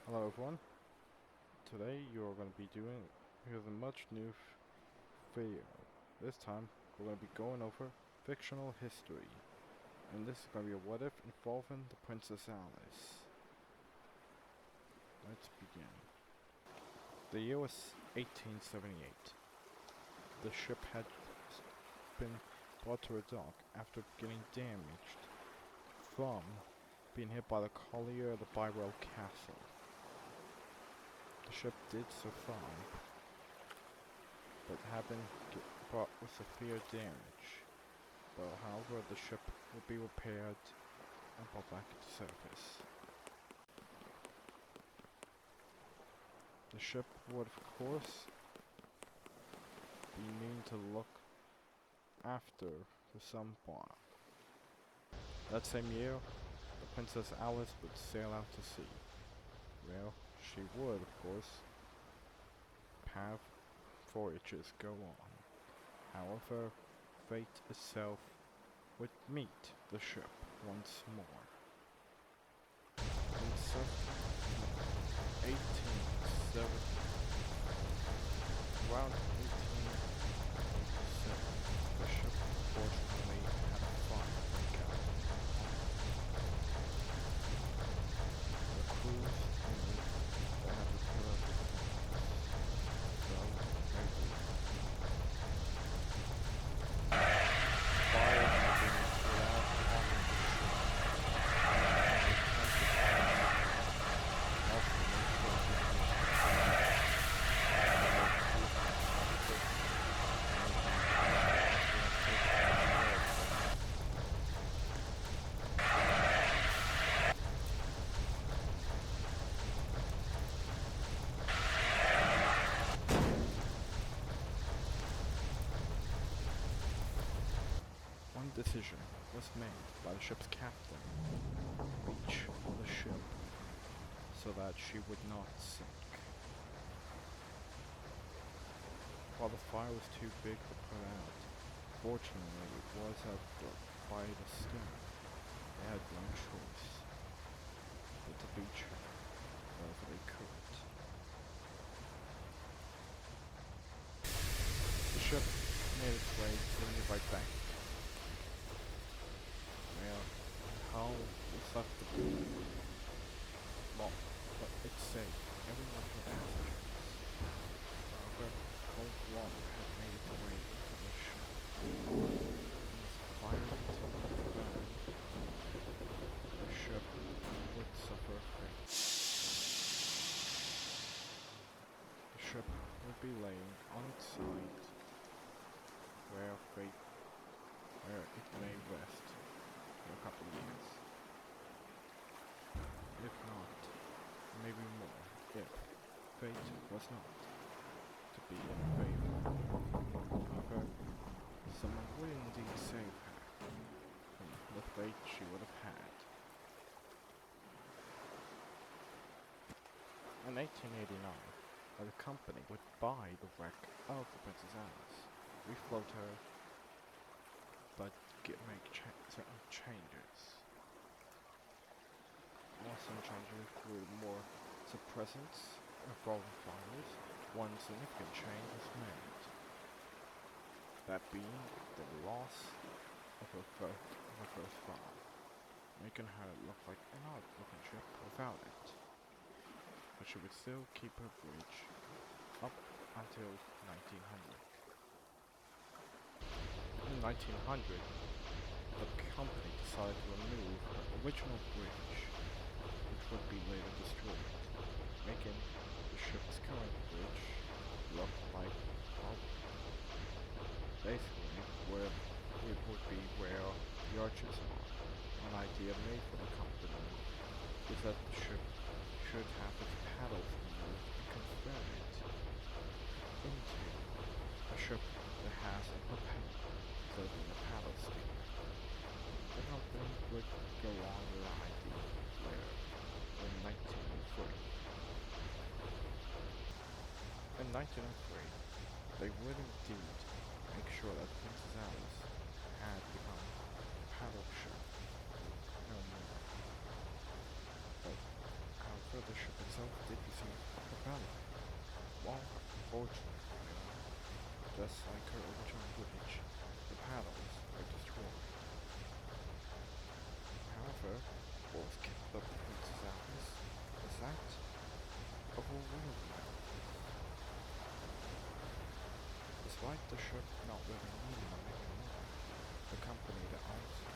Hello everyone, today you're going to be doing a much new video. This time we're going to be going over fictional history, and this is going to be a what if involving the Princess Alice. Let's begin. The year was 1878. The ship had been brought to a dock after getting damaged from being hit by the collier of the Bywell Castle. The ship did survive, but had been brought with severe damage. But however, the ship would be repaired and brought back to service. The ship would, of course, be needing to look after for some while. That same year, the Princess Alice would sail out to sea. Well, she would, of course, have voyages go on. However, fate itself would meet the ship once more. In 1870, around 1887, the ship unfortunately had a fire break out. The crews knew they had to put up with it, so they would. Fire had been put out on the ship, and the also made sure that it was one decision was made by the ship's captain to reach the ship so that she would not sink. While the fire was too big to put out, fortunately it was at by the stern. They had no choice but to reach her wherever they could. The ship made its way to a nearby bank. Well, hull was left to be locked, but it's safe. Everyone was passengers. However, cold water had made its way into the ship. As the fire continued to burn, the ship would suffer fate. The ship would be laying on its side, where it may rest for a couple of years. If not, maybe more, if fate was not to be in favor. However, someone would indeed save her from the fate she would have had. In 1889, the company would buy the wreck of the Princess Alice, refloat her, but make certain changes. Some changes include more suppressants involving fires. One significant change was made, that being the loss of her first fire, making her look like an odd-looking ship without it. But she would still keep her bridge up until 1900. In 1900, the company decided to remove her original bridge, which would be later destroyed, making the ship's current bridge look like, well, basically where it would be where the arches are. An idea made for the company is that the ship should have its paddles removed and converted into a ship that has a propeller instead of being a paddle scheme. The company would go on with the idea later in 1903. In 1903, they would indeed make sure that Princess Alice had become a paddle ship no more. But however, However, the ship itself did receive a propeller. Well, fortunately, just like her original voyage, the paddles were destroyed. However, what was kept up the Princess Alice was that of a wheel wheel. Despite the ship not really needing them anymore, the company that owns it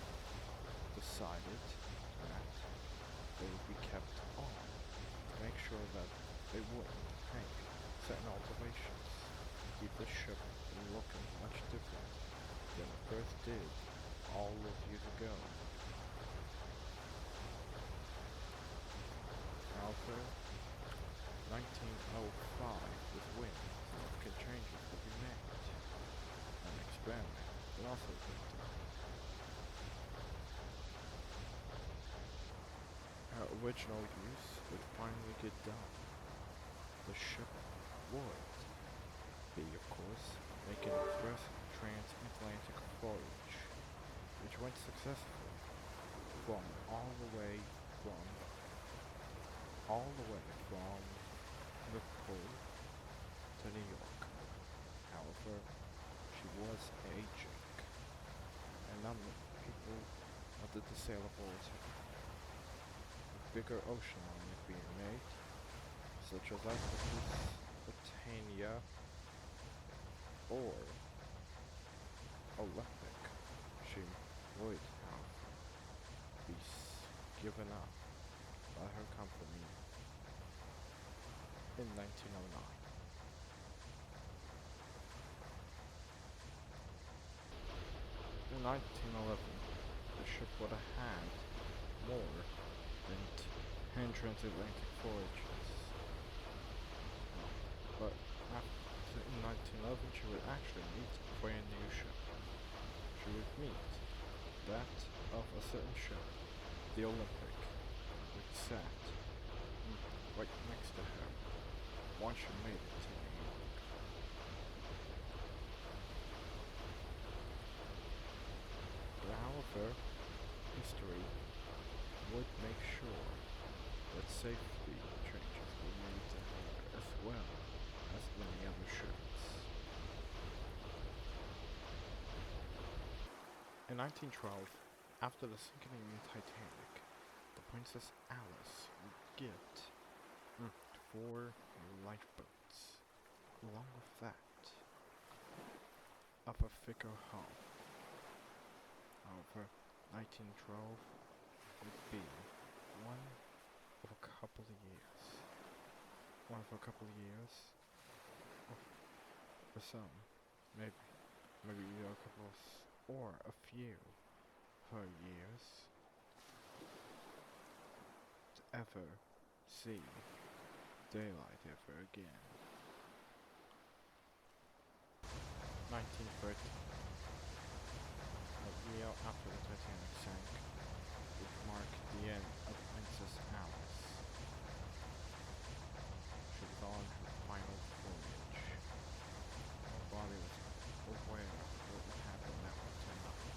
decided that they would be kept on to make sure that they wouldn't make certain alterations, keep the ship looking much different than it first did all those years ago. However, 1905 was when significant changes would be made. An experiment would also be done. Her original use would finally get done. The ship would be, of course, making its first transatlantic voyage, which went successfully from from all the way from Liverpool to New York. However, she was aging, and not many people wanted to sail aboard her. With bigger ocean liners being made, such as Britannia or Olympic, she would have be given up by her company in 1909. In 1911, the ship would have had more than 10 transatlantic voyages. But in 1911, she would actually meet a brand new ship. She would meet that of a certain ship, the Olympic, which sat right next to her once she made it to New York. But however, history would make sure that safety changes were made to her as well as many other ships. In 1912, after the sinking of the Titanic, the Princess Alice would get 4 lifeboats. Along with that, of a thicker hull. However, 1912 would be one of a couple of years. One of a couple of years. For some, maybe a couple of, or a few per years to ever see daylight ever again. 1913, a year after the Titanic sank, would mark the end of Princess Alice. She was on her final voyage. Nobody was aware of what would happen that winter night.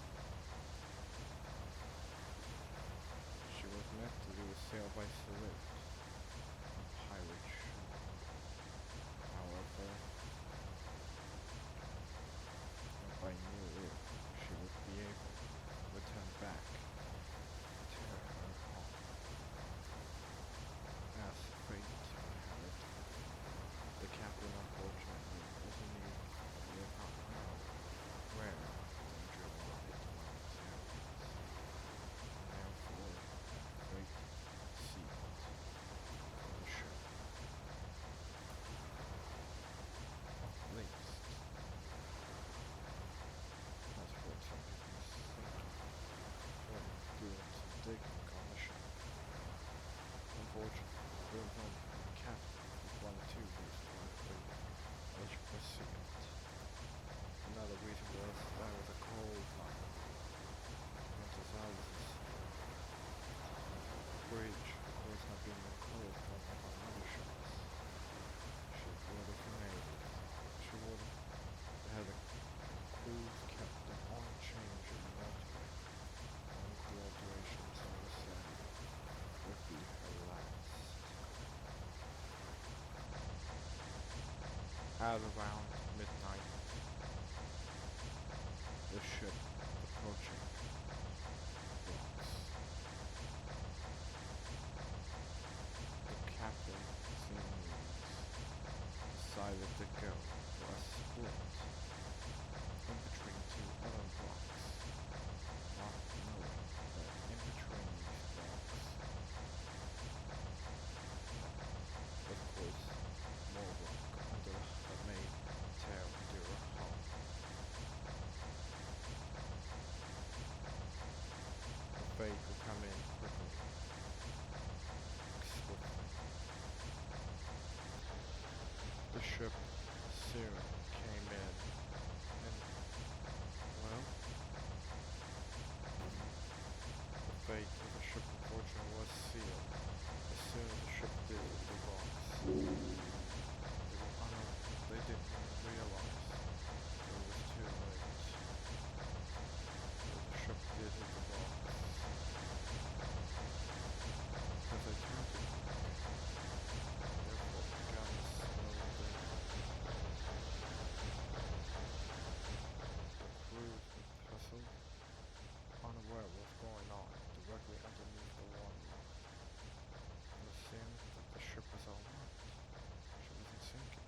She was meant to do a sail by salute on pirate shore. However, nobody knew if she would be able to return back to her home. At around midnight, the ship was approaching rocks. The captain, seeing these, decided to go for a split in between two other rocks, not knowing that in between these rocks, no, was of course more rock that may tear into her hull. The fate will come in quickly, swiftly. The ship soon came in, and, well, the fate of the ship unfortunately was sealed. As soon as the ship did hit the rocks, they didn't even realize till it was too late. But the ship did hit the rocks because they turned too quick, and therefore began to slow down. The crews of the vessel, unaware of what's going on directly underneath the waterline, and assumed that the ship was alright. She wasn't sinking.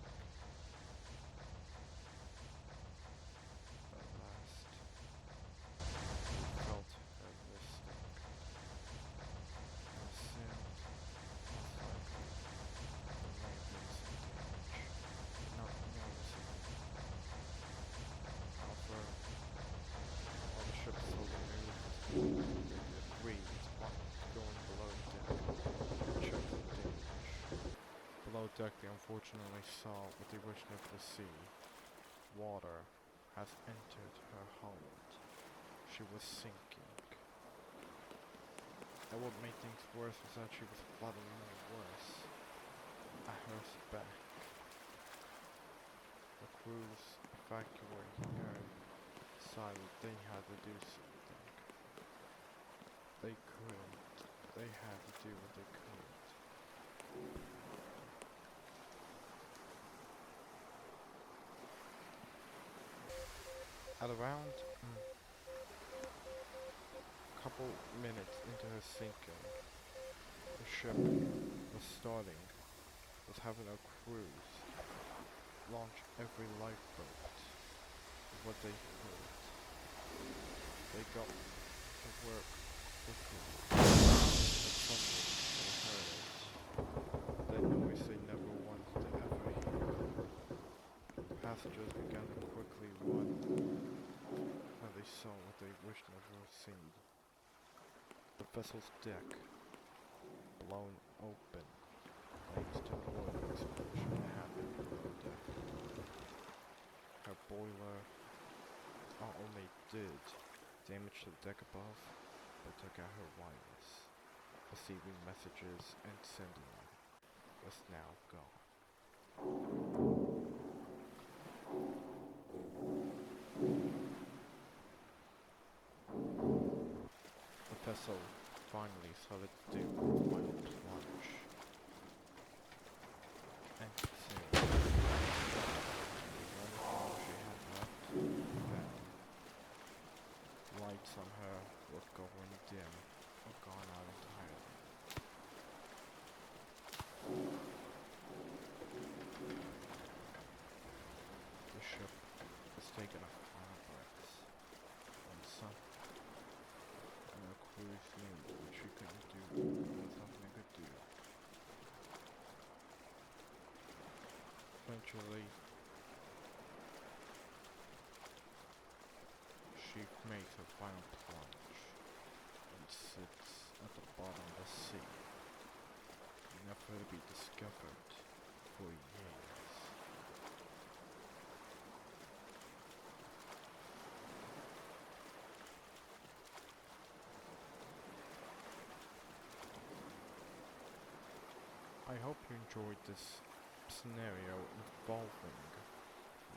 But at last, they felt her resting, and assumed, most likely, there may have been some damage, but not noticeable. However, while the ship slowly moved, they agreed on going below deck to check for damage. Below deck, they unfortunately saw what they wished never to see. Water has entered her hold. She was sinking. And what made things worse was that she was flooding more worse at her back. The crews evacuating her decided they had to do something. They couldn't. They had to do what they could. At around a couple minutes into her sinking, the ship was having her crews launch every lifeboat with what they could. They got to work quickly, but suddenly they heard it. That noise they never wanted to ever hear. Passengers began to quickly run, and they saw what they wished never to have seen. The vessel's deck blown open thanks to an oil explosion that happened below deck. Her boiler not only did damage to the deck above, but took out her wireless. Receiving messages and sending them was now gone. The vessel finally started to do its final plunge. And soon, the only thing she had left fell. Lights on her were going dim or gone out entirely. The ship was taking a final breath when and her crews knew that she couldn't do. There was nothing they could do. Eventually, she makes her final plunge and sits at the bottom of the sea, never to be discovered for years. I hope you enjoyed this scenario involving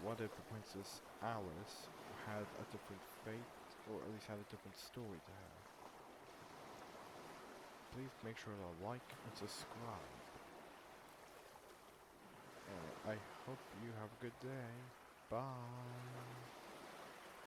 what if the Princess Alice had a different fate, or at least had a different story to her. Please make sure to like and subscribe. I hope you have a good day. Bye.